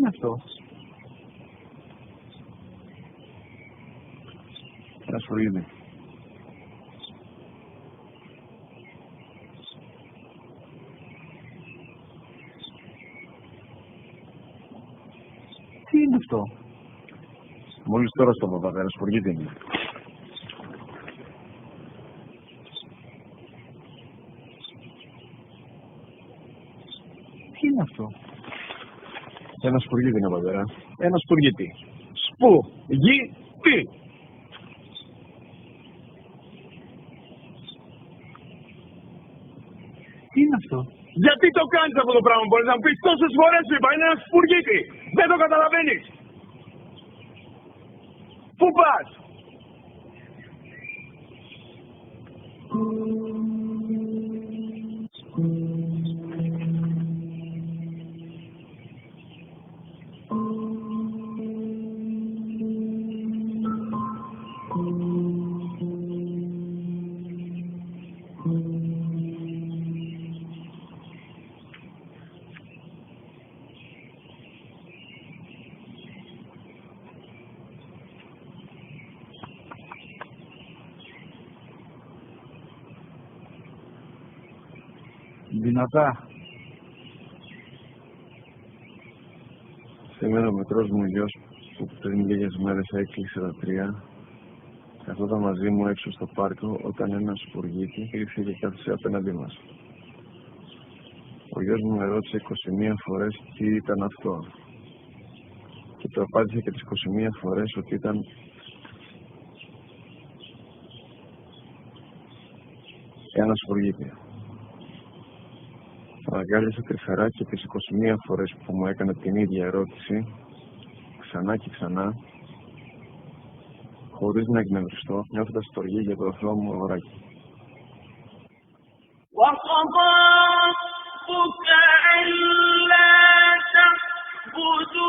είναι αυτό? Ένα σφουργίτη. Τι είναι αυτό? Μόλις τώρα στο παπά, ένα σφουργίτη είναι. Τι είναι αυτό? Ένα σφουργίτη είναι, πατέρα. Ένα σπουργίτη. Σπου-γι-τι. Τι είναι αυτό? Γιατί το κάνεις αυτό το πράγμα? Μπορείς να μου πεις τόσες φορές σου είπα, είναι ένα σπουργίτη. Δεν το καταλαβαίνεις. Πού πας? Δυνατά. Σήμερα ο μικρός μου γιος που πριν λίγες μέρες έκλεισε τα 3, καθόταν μαζί μου έξω στο πάρκο όταν ένας σπουργίτη ήρθε και κάθισε απέναντί μας. Ο γιος μου με ρώτησε 21 φορές τι ήταν αυτό και του απάντησε και τις 21 φορές ότι ήταν ένα σπουργίτη. Αγκάλιασα τρυφερά και τις 21 φορές που μου έκανε την ίδια ερώτηση, ξανά και ξανά, χωρίς να εκνευριστώ, νιώθοντας στοργή για το αθώο μου αγοράκι. وَقَضَى رَبُّكَ أَلَّا تَعْبُدُوا